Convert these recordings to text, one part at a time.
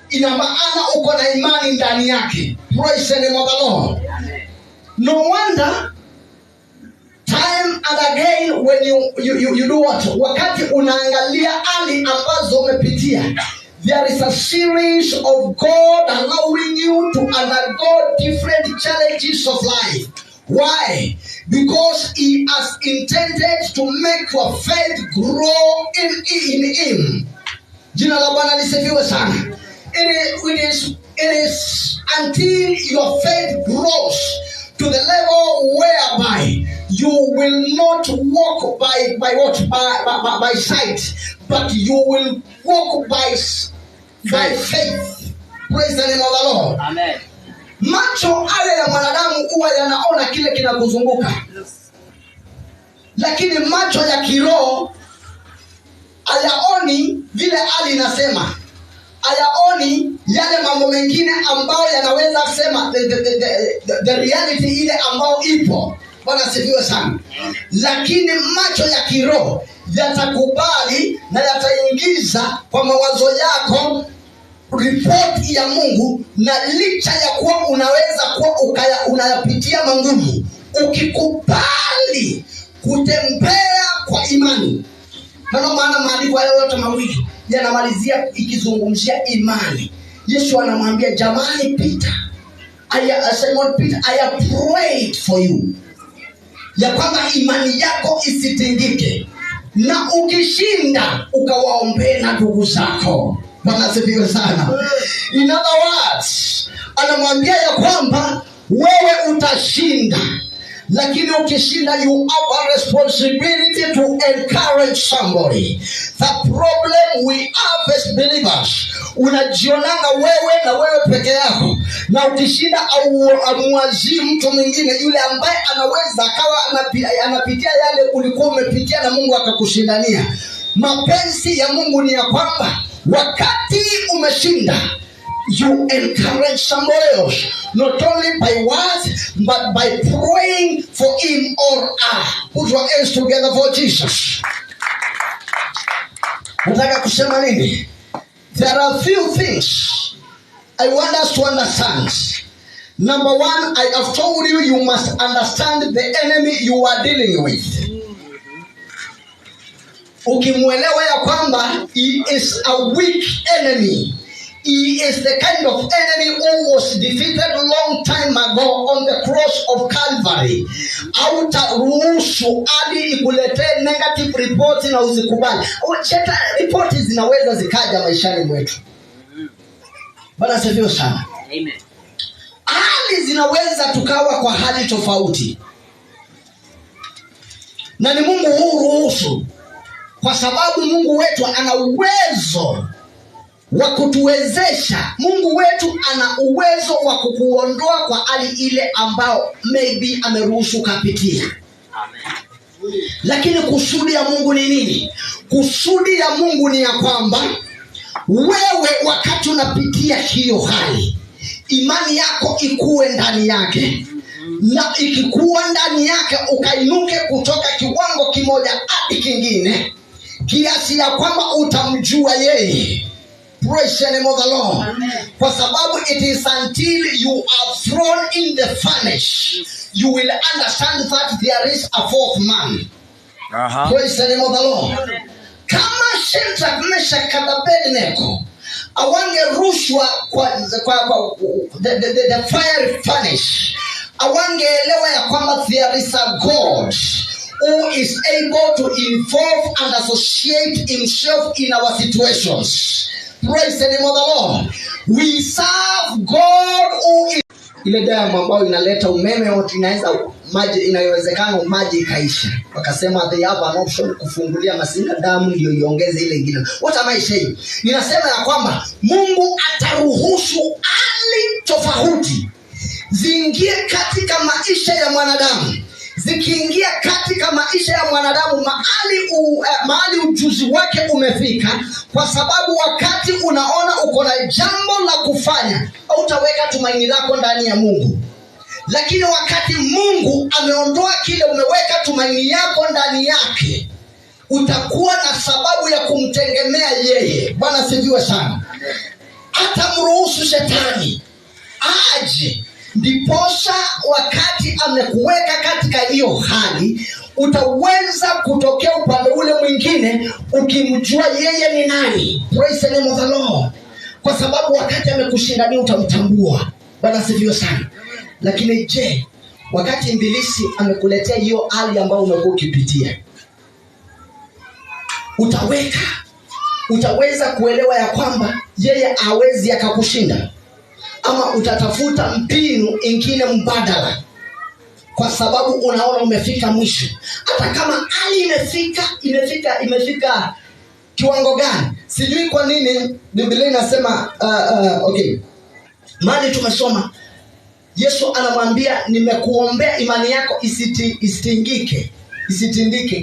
ina maana uko na imani ndani yake. Praise the name of the Lord. No wonder time and again when you do what? Wakati unaangalia hali ambazo umepitia, there is a series of God allowing you to undergo different challenges of life. Why? Because He has intended to make your faith grow in Him. Jina la Bwana lisifiwe sana. It is until your faith grows to the level whereby you will not walk by what? By sight, but you will walk by faith. Praise the name of the Lord. Amen. Macho haya ya mwanadamu huwa yanaona kile kinakuzunguka. Lakini macho ya kiroho hayaoni vile hali inasema. Hayaoni yale mambo mengine ambayo yanaweza kusema the reality ile ambayo ipo. Bwana sifiwe sana. Lakini macho ya kiroho yatakubali na yataingiza kwa mawazo yako report ya Mungu, na licha ya kuwa unaweza kuwa unayapitia mangumu, ukikubali kutembea kwa imani. Ndio maana maandiko hayo yote mawili yanamalizia ikizungumzia imani. Yesu anamwambia jamani Peter, I have prayed for you, ya kwamba imani yako isitingike, na ukishinda ukawaombee na ndugu zako. Bwana asifiwe sana. In other words, anamwambia ya kwamba wewe utashinda, lakini ukishinda you have a responsibility to encourage somebody. The problem we have as believers, unajionanga wewe na wewe peke yako, na ukishinda au amwazi mtu mwingine yule ambaye anaweza akawa anapitia yale ulikuwa umepitia na Mungu akakushindania. Mapenzi ya Mungu ni ya kwamba wakati umeshinda, you encourage somebody else, not only by words but by praying for him or her. Put your hands together for Jesus. Nataka kusema nini? There are few things I want us to understand. Number one, I have told you, you must understand the enemy you are dealing with. Ukimwelewa ya kwamba he is a weak enemy. He is the kind of enemy who was defeated a long time ago on the cross of Calvary. Hautaruhusu hadi ikuletee negative reports na uzikubali. Reports zinaweza zikaja maishani mwetu. Bwana sifiwe sana. Amen. Hali zinaweza tukawa kwa hali tofauti. Na ni Mungu huruhusu, kwa sababu Mungu wetu ana uwezo wa kutuwezesha. Mungu wetu ana uwezo wa kukuondoa kwa hali ile ambao maybe ameruhusu kapitia. Amen. Lakini kusudi ya Mungu ni nini? Kusudi ya Mungu ni ya kwamba wewe wakati unapitia hiyo hali, imani yako ikue ndani yake. Na ikikuwa ndani yake ukainuke kutoka kiwango kimoja hadi kingine, kiasi ya kwamba utamjua yeye. Praise the name of the Lord. Amen. Kwa sababu it is until you are thrown in the furnace you will understand that there is a fourth man. Praise the name of the Lord. Amen. Kama Shadrach, Meshach na Abednego awangerushwa kwa the fire furnace, awangeelewa ya kwamba there is a God who is able to involve and associate himself in our situations. Praise the name of the Lord. We serve God who is ile damu ambayo inaleta umeme wote, inaweza maji, inawezekana maji ikaisha, wakasema they have an option kufungulia masinga damu ndio iongeze ile ingine. What am I saying? Ninasema ya kwamba Mungu ataruhusu hali tofauti ziingie katika maisha ya mwanadamu. Zikiingia katika maisha ya mwanadamu mahali ujuzi wake umefika, kwa sababu wakati unaona uko na jambo la kufanya, hautaweka tumaini lako ndani ya Mungu. Lakini wakati Mungu ameondoa kile umeweka tumaini yako ndani yake, utakuwa na sababu ya kumtegemea yeye. Bwana sifiwe sana. atamruhusu shetani aje. Ndiposha wakati amekuweka katika hiyo hali, utaweza kutokea upande ule mwingine ukimjua yeye ni nani. Praise the name of the Lord. Kwa sababu wakati amekushindania utamtambua. Bwana asifiwe sana. Lakini je, wakati ibilisi amekuletea hiyo hali ambayo umekuwa ukipitia, utaweza kuelewa ya kwamba yeye hawezi akakushinda? Ama utatafuta mpinu ingine mbadala kwa sababu unaona umefika mwisho? Hata kama hali imefika kiwango gani, sijui kwa nini Biblia inasema okay, mali tumesoma Yesu anamwambia nimekuombea imani yako isitingike.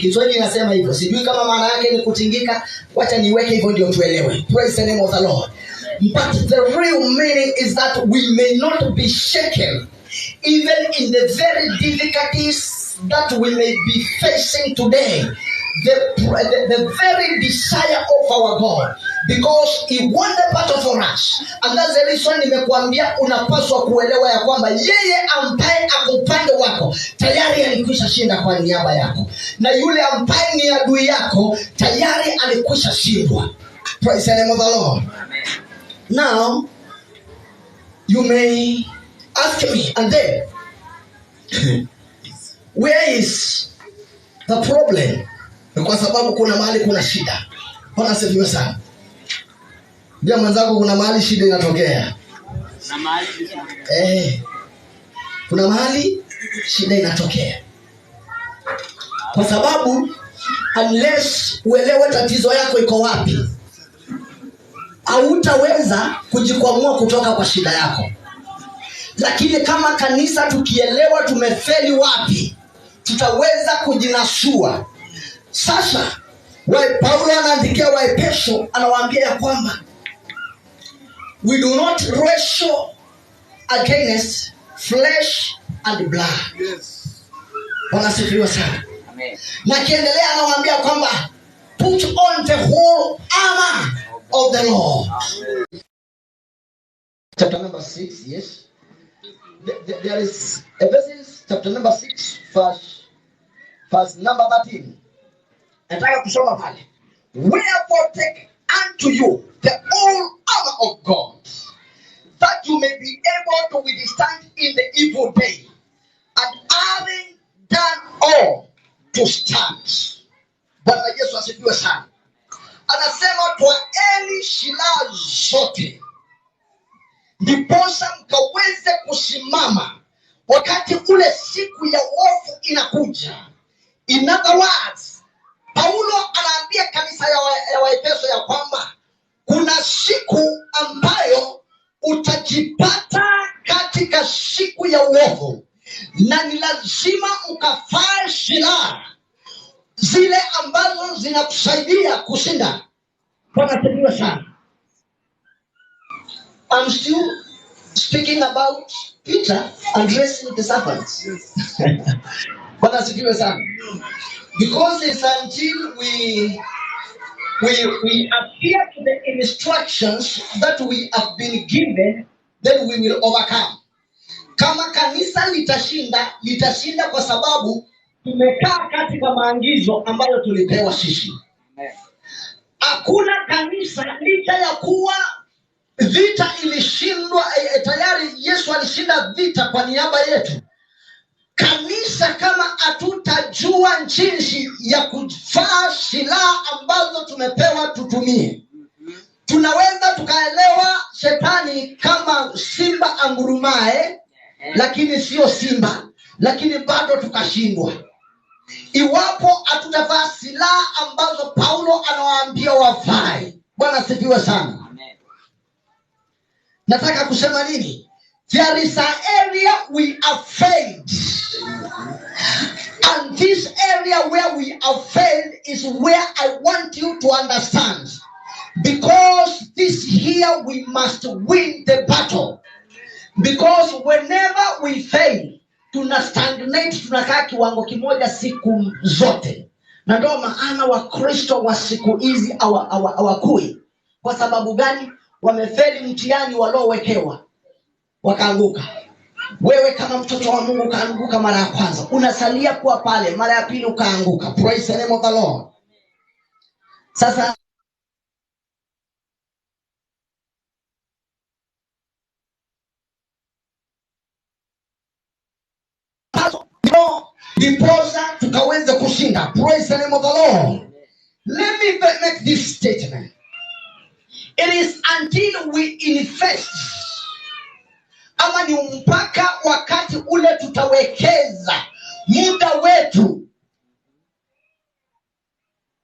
Kiswahili inasema hivyo. Sijui kama maana yake ni kutingika. Wacha niweke hivyo ndio tuelewe. Praise the name of the Lord. But the real meaning is that we may not be shaken even in the very difficulties that we may be facing today. The very desire of our God, because he won the battle for us. And that's the reason nimekuambia unapaswa kuelewa ya kwamba yeye ambaye akupande wako tayari alikwisha shinda kwa niaba yako, na yule ambaye ni adui yako tayari alikwisha shindwa. Praise the name of the Lord. Now you may ask me, and then where is the problem? Kwa sababu kuna mahali kuna shida. Bwana asifiwe sana. Ndio mwanangu, kuna mahali shida inatokea. Na mahali kuna mahali shida inatokea. Kwa sababu unless uelewe tatizo yako iko wapi, hautaweza kujikwamua kutoka kwa shida yako. Lakini kama kanisa tukielewa tumefeli wapi, tutaweza kujinasua. Sasa Paulo anaandikia Waefeso, anawaambia ya kwamba we do not wrestle against flesh and blood. Yes. Bwana asifiwe sana. Amen. Na kiendelea anawaambia kwamba put on the whole armor of the Lord. Amen. Chapter number 6, yes. There is Ephesians chapter number 6 verse number 13. Nataka kusoma pale. Wherefore take unto you the whole armor of God, that you may be able to withstand in the evil day, and having done all to stand. Bwana Yesu asifiwe sana. Anasema twaeni silaha zote, ndiposa mkaweze kusimama wakati ule siku ya uovu inakuja. In other words, Paulo anaambia kanisa ya Waefeso ya kwamba kuna siku ambayo utajipata katika siku ya uovu, na ni lazima ukafae silaha zile ambazo zinakusaidia kushinda. Bwana asifiwe sana. I'm still speaking about Peter addressing the servants. Bwana asifiwe sana. Because it's until we adhere to the instructions that we have been given, then we will overcome. Kama kanisa litashinda kwa sababu tumekaa katika maagizo ambayo tulipewa sisi. Hakuna kanisa licha ya kuwa vita ilishindwa tayari, Yesu alishinda vita kwa niaba yetu. Kanisa kama hatutajua jinsi ya kuvaa silaha ambazo tumepewa tutumie, tunaweza tukaelewa shetani kama simba angurumae, lakini sio simba, lakini bado tukashindwa. Iwapo hatutavaa silaha ambazo Paulo anawaambia wavae. Bwana asifiwe sana. Nataka kusema nini? There is an area we have failed. And this area where we have failed is where I want you to understand. Because this here we must win the battle. Because whenever we fail, tunastagnate, tunakaa kiwango kimoja siku zote. Na ndio maana Wakristo wa siku hizi hawakui. Kwa sababu gani? wamefeli mtihani waliowekewa wakaanguka. Wewe kama mtoto wa Mungu ukaanguka mara ya kwanza, unasalia kuwa pale, mara ya pili ukaanguka. Praise the name of the Lord. Sasa diposa tukaweze kushinda. Praise the name of the Lord. Let me make this statement. It is until we invest, ama ni mpaka wakati ule tutawekeza muda wetu,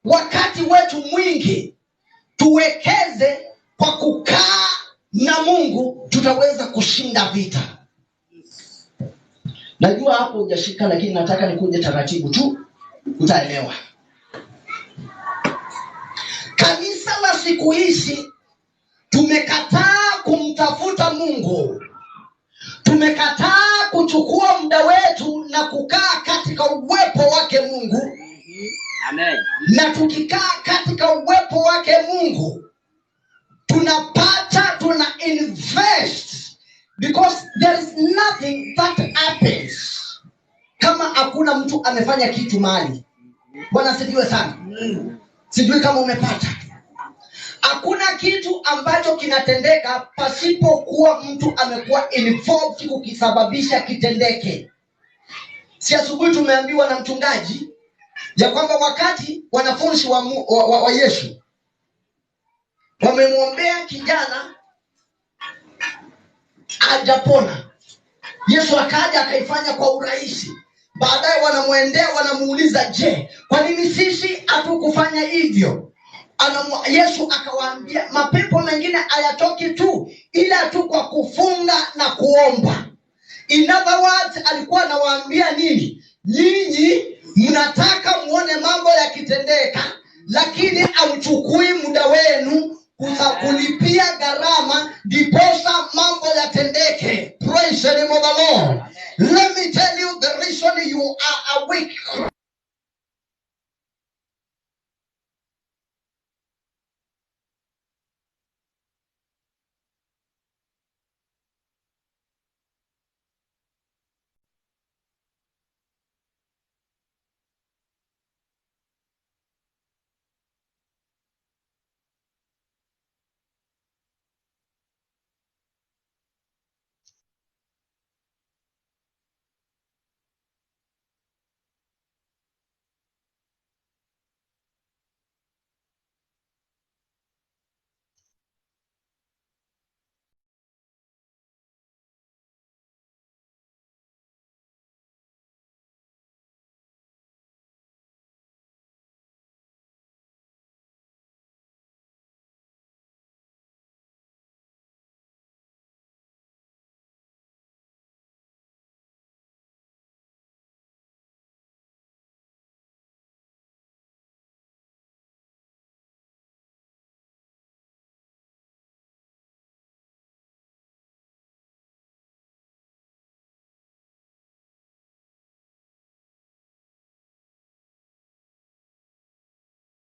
wakati wetu mwingi tuwekeze kwa kukaa na Mungu, tutaweza kushinda vita. Najua hapo hujashika, lakini nataka nikuje taratibu tu, utaelewa. Kanisa la siku hizi tumekataa kumtafuta Mungu. Tumekataa kuchukua muda wetu na kukaa katika uwepo wake Mungu. Amen. Na tukikaa katika uwepo wake Mungu, tuna invest, because there is nothing that happens kama hakuna mtu amefanya kitu mahali. Bwana sifiwe sana. Sijui kama umepata. Hakuna kitu ambacho kinatendeka pasipo kuwa mtu amekuwa involved kukisababisha kitendeke. Si asubuhi tumeambiwa na mchungaji ya kwamba wakati wanafunzi wa Yesu wamemwombea kijana ajapona, Yesu akaja akaifanya kwa urahisi. Baadaye wanamwendea wanamuuliza, je, kwa nini sisi hatukufanya hivyo? Yesu akawaambia mapepo mengine hayatoki tu ila tu kwa kufunga na kuomba. In other words, alikuwa anawaambia nini? Nyinyi mnataka muone mambo yakitendeka, lakini hamchukui muda wenu kulipia gharama diposa mambo yatendeke. Praise the name of the Lord. Let me tell you the reason you are awake.